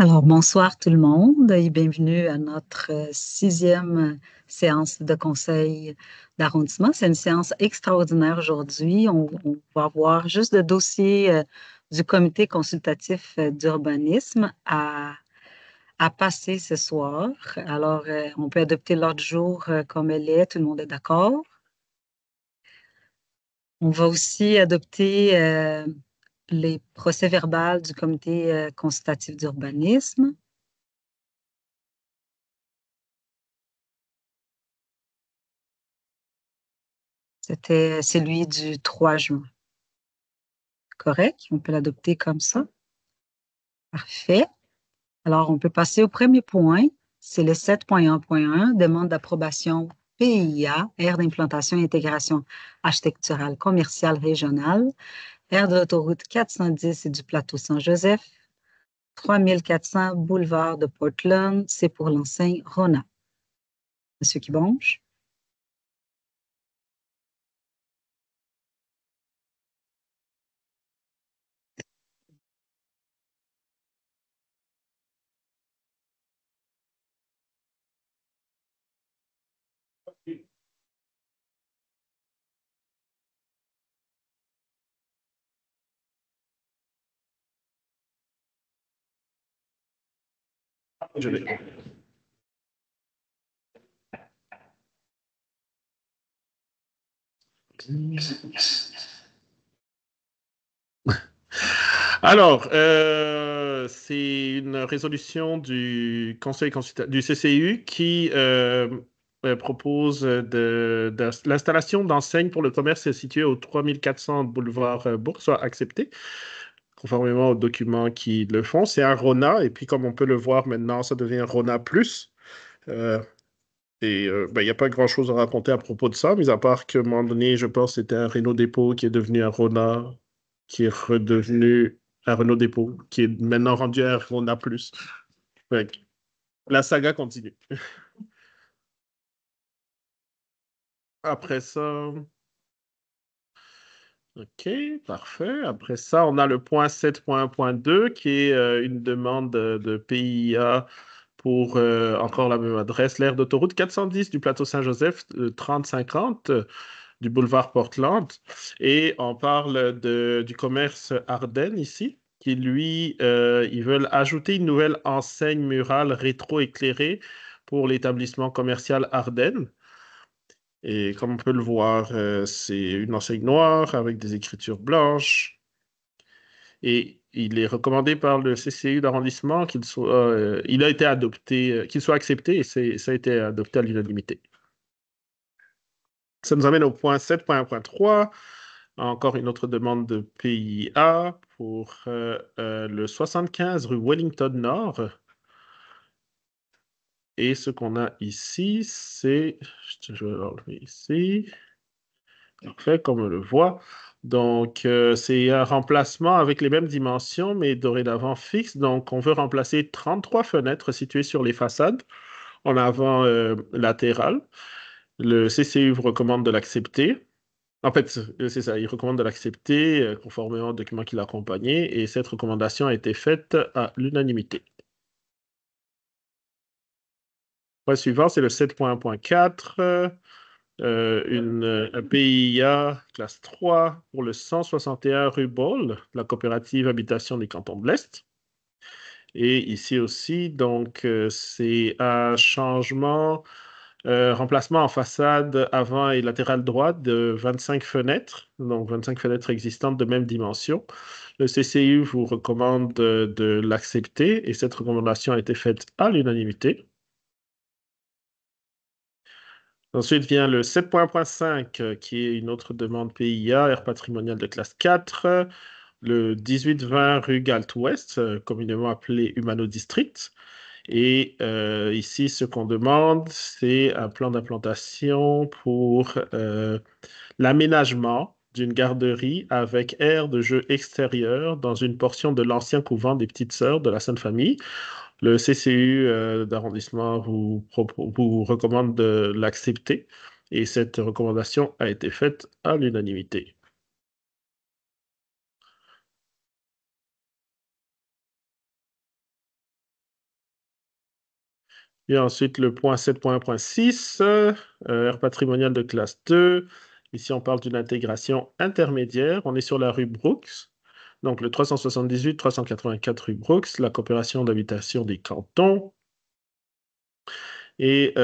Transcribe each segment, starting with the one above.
Alors, bonsoir tout le monde et bienvenue à notre sixième séance de conseil d'arrondissement. C'est une séance extraordinaire aujourd'hui. On va voir juste le dossier du comité consultatif d'urbanisme à passer ce soir. Alors, on peut adopter l'ordre du jour comme elle est. Tout le monde est d'accord. On va aussi adopter les procès-verbaux du comité consultatif d'urbanisme. C'était celui du 3 juin. Correct? On peut l'adopter comme ça. Parfait. Alors, on peut passer au premier point. C'est le 7.1.1, demande d'approbation PIA, aire d'implantation et intégration architecturale commerciale régionale, aire de l'autoroute 410 et du plateau Saint-Joseph, 3400 boulevard de Portland. C'est pour l'enseigne Rona. Monsieur Kibonge? Je vais. Alors, c'est une résolution du Conseil du CCU qui propose l'installation d'enseignes pour le commerce situé au 3400 boulevard Bourg soit acceptée, conformément aux documents qui le font. C'est un RONA, et puis comme on peut le voir maintenant, ça devient RONA+. Euh, il n'y a pas grand-chose à raconter à propos de ça, mis à part qu'à un moment donné, je pense que c'était un Renault Dépôt qui est devenu un Rona, qui est redevenu un Renault Dépôt, qui est maintenant rendu un Rona Plus. Fait que la saga continue. Après ça, OK, parfait. Après ça, on a le point 7.1.2 qui est une demande de PIA pour encore la même adresse, l'aire d'autoroute 410 du plateau Saint-Joseph, 3050 du boulevard Portland. Et on parle du commerce Ardennes ici, qui lui, ils veulent ajouter une nouvelle enseigne murale rétro-éclairée pour l'établissement commercial Ardennes. Et comme on peut le voir, c'est une enseigne noire avec des écritures blanches. Et il est recommandé par le CCU d'arrondissement qu'il soit, il a été adopté, qu'il soit accepté et ça a été adopté à l'unanimité. Ça nous amène au point 7.1.3. Encore une autre demande de PIA pour le 75 rue Wellington Nord. Et ce qu'on a ici, c'est... Je vais l'enlever ici. Parfait, comme on le voit. Donc, c'est un remplacement avec les mêmes dimensions, mais dorénavant fixe. Donc, on veut remplacer 33 fenêtres situées sur les façades en avant latéral. Le CCU vous recommande de l'accepter. En fait, c'est ça, il recommande de l'accepter conformément au document qui l'accompagnait et cette recommandation a été faite à l'unanimité. Point suivant, c'est le 7.1.4, un PIA classe 3 pour le 161 rue Ball, la coopérative Habitation des Cantons de l'Est. Et ici aussi, donc, c'est un changement, remplacement en façade avant et latérale droite de 25 fenêtres, donc 25 fenêtres existantes de même dimension. Le CCU vous recommande de l'accepter et cette recommandation a été faite à l'unanimité. Ensuite vient le 7.5 qui est une autre demande PIA, aire patrimoniale de classe 4, le 18-20 rue Galt-Ouest, communément appelé Humano District. Et ici, ce qu'on demande, c'est un plan d'implantation pour l'aménagement d'une garderie avec aire de jeu extérieur dans une portion de l'ancien couvent des Petites Sœurs de la Sainte Famille. Le CCU d'arrondissement vous recommande de l'accepter et cette recommandation a été faite à l'unanimité. Et ensuite, le point 7.1.6, aire patrimoniale de classe 2. Ici, on parle d'une intégration intermédiaire. On est sur la rue Brooks. Donc, le 378-384 rue Brooks, la coopération d'habitation des cantons. Et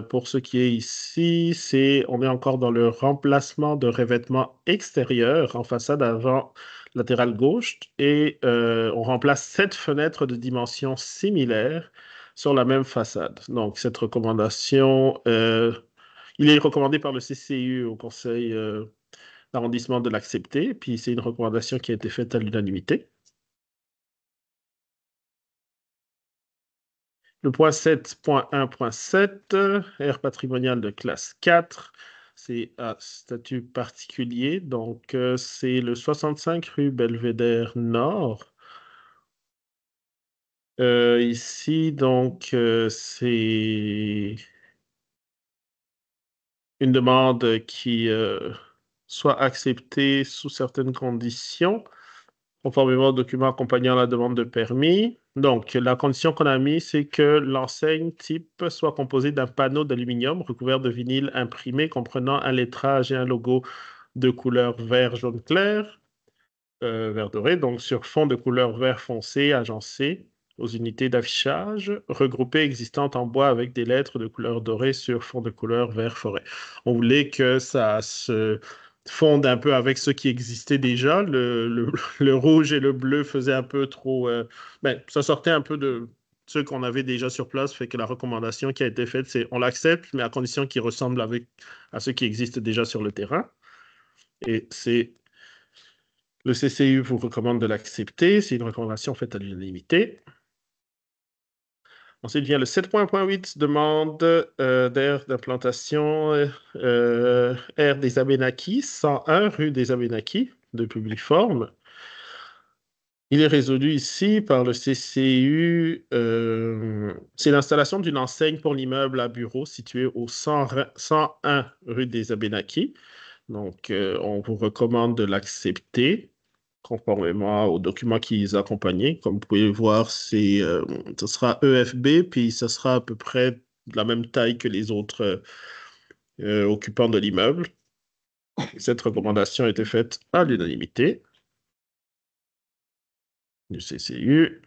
pour ce qui est ici, on est encore dans le remplacement de revêtements extérieurs en façade avant latérale gauche et on remplace 7 fenêtres de dimensions similaires sur la même façade. Donc, cette recommandation, il est recommandé par le CCU au conseil d'arrondissement de l'accepter, puis c'est une recommandation qui a été faite à l'unanimité. Le point 7.1.7, aire patrimoniale de classe 4, c'est à statut particulier. Donc, c'est le 65 rue Belvédère Nord. Ici, donc, c'est une demande qui soit acceptée sous certaines conditions, conformément au document accompagnant la demande de permis. Donc, la condition qu'on a mise, c'est que l'enseigne type soit composée d'un panneau d'aluminium recouvert de vinyle imprimé comprenant un lettrage et un logo de couleur vert jaune clair, vert doré, donc sur fond de couleur vert foncé agencé aux unités d'affichage, regroupées existantes en bois avec des lettres de couleur dorée sur fond de couleur vert forêt. On voulait que ça se fonde un peu avec ce qui existait déjà. Le rouge et le bleu faisaient un peu trop... ça sortait un peu de ce qu'on avait déjà sur place, fait que la recommandation qui a été faite, c'est on l'accepte, mais à condition qu'il ressemble à ce qui existe déjà sur le terrain. Et c'est le CCU vous recommande de l'accepter. C'est une recommandation faite à l'unanimité. Ensuite vient le 7.8, demande d'aire d'implantation aire des Abénakis, 101 rue des Abénakis, de Publiforme. Il est résolu ici par le CCU. C'est l'installation d'une enseigne pour l'immeuble à bureau situé au 101 rue des Abénakis. Donc, on vous recommande de l'accepter conformément aux documents qui les accompagnent. Comme vous pouvez voir, ce sera EFB, puis ce sera à peu près de la même taille que les autres occupants de l'immeuble. Cette recommandation a été faite à l'unanimité du CCU.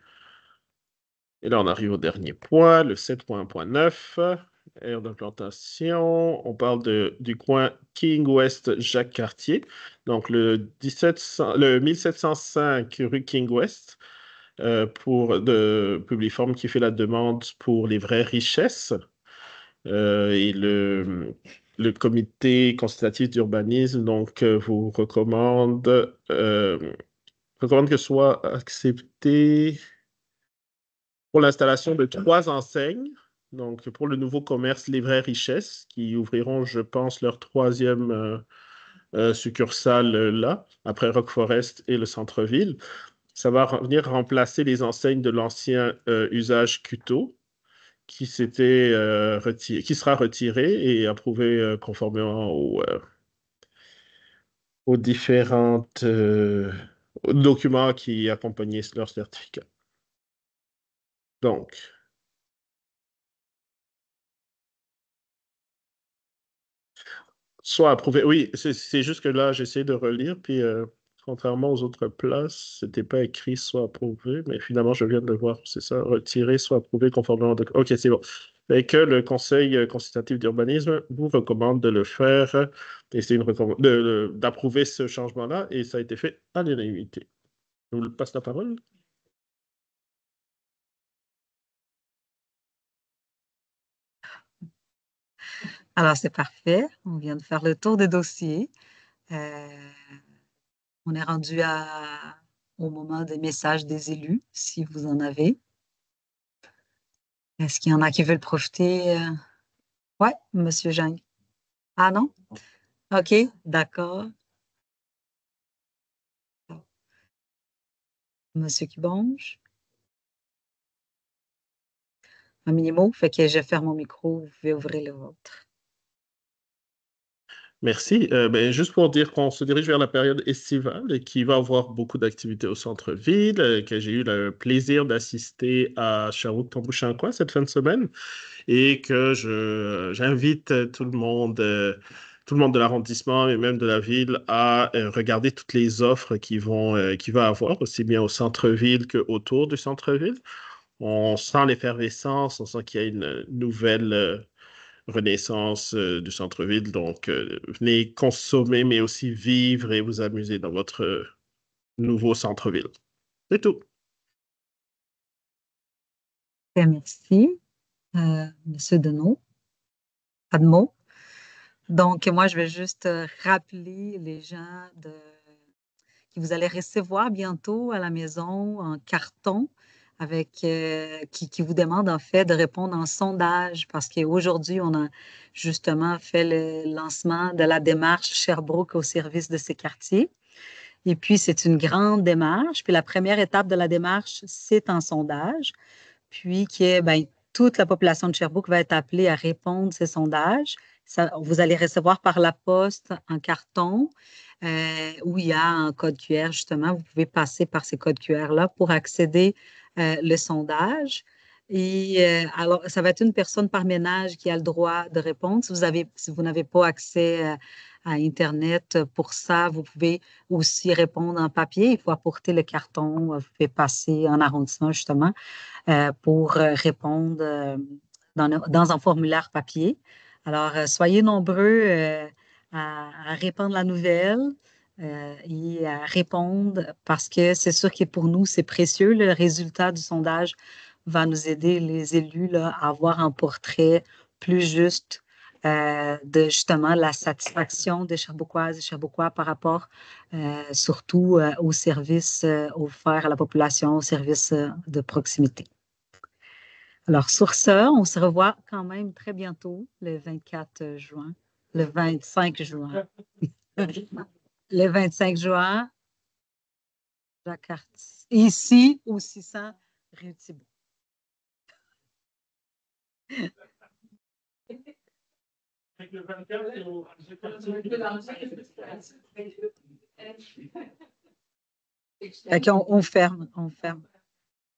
Et là, on arrive au dernier point, le 7.9, aire d'implantation. On parle du coin King West Jacques Cartier, donc le 1705 rue King West, de Publiforme qui fait la demande pour les vraies richesses. Et le comité consultatif d'urbanisme donc vous recommande que soit accepté pour l'installation de 3 enseignes, donc pour le nouveau commerce Les Vraies Richesses, qui ouvriront, je pense, leur 3e succursale là, après Rock Forest et le centre-ville. Ça va venir remplacer les enseignes de l'ancien usage Cuto, qui sera retiré et approuvé conformément aux différents documents qui accompagnaient leur certificat. Donc, soit approuvé. Oui, c'est juste que là, j'essaie de relire, puis contrairement aux autres places, c'était pas écrit soit approuvé, mais finalement, je viens de le voir, c'est ça, retiré, soit approuvé conformément au document. OK, c'est bon. Et que le Conseil consultatif d'urbanisme vous recommande de le faire, et c'est d'approuver ce changement-là, et ça a été fait à l'unanimité. Je vous passe la parole. Alors, c'est parfait. On vient de faire le tour des dossiers. On est rendu au moment des messages des élus, si vous en avez. Est-ce qu'il y en a qui veulent profiter? Oui, Monsieur Jean. Ah non? OK, d'accord. Monsieur Kibonge. Un mini-mot, fait que je ferme mon micro, vous pouvez ouvrir le vôtre. Merci. Ben, juste pour dire qu'on se dirige vers la période estivale et qu'il va y avoir beaucoup d'activités au centre-ville, que j'ai eu le plaisir d'assister à Sherbrooke-Tambouchincois cette fin de semaine et que j'invite tout le monde de l'arrondissement et même de la ville à regarder toutes les offres qu'il va avoir, aussi bien au centre-ville qu'autour du centre-ville. On sent l'effervescence, on sent qu'il y a une nouvelle renaissance du centre-ville. Donc, venez consommer, mais aussi vivre et vous amuser dans votre nouveau centre-ville. C'est tout. Bien, merci, Monsieur Admo. Donc, moi, je vais juste rappeler les gens que vous allez recevoir bientôt à la maison en carton qui vous demande en fait de répondre en sondage parce qu'aujourd'hui, on a justement fait le lancement de la démarche Sherbrooke au service de ces quartiers. Et puis, c'est une grande démarche. Puis, la première étape de la démarche, c'est un sondage. Puis, ben, toute la population de Sherbrooke va être appelée à répondre à ces sondages. Vous allez recevoir par la poste un carton où il y a un code QR, justement. Vous pouvez passer par ces codes QR-là pour accéder le sondage. Et alors, ça va être une personne par ménage qui a le droit de répondre. Si vous n'avez pas accès à Internet pour ça, vous pouvez aussi répondre en papier. Il faut apporter le carton. Vous pouvez passer en arrondissement, justement, pour répondre dans un formulaire papier. Alors, soyez nombreux à répandre la nouvelle et à répondre parce que c'est sûr que pour nous, c'est précieux. Le résultat du sondage va nous aider, les élus, là, à avoir un portrait plus juste de justement la satisfaction des Sherbrookoises et Sherbrookois par rapport surtout aux services offerts à la population, aux services de proximité. Alors, sur ce, on se revoit quand même très bientôt, le 24 juin, le 25 juin. Le 25 juin, Jacques-Cartier, ici au 600 rue Thibault. Fait qu'on ferme, on ferme.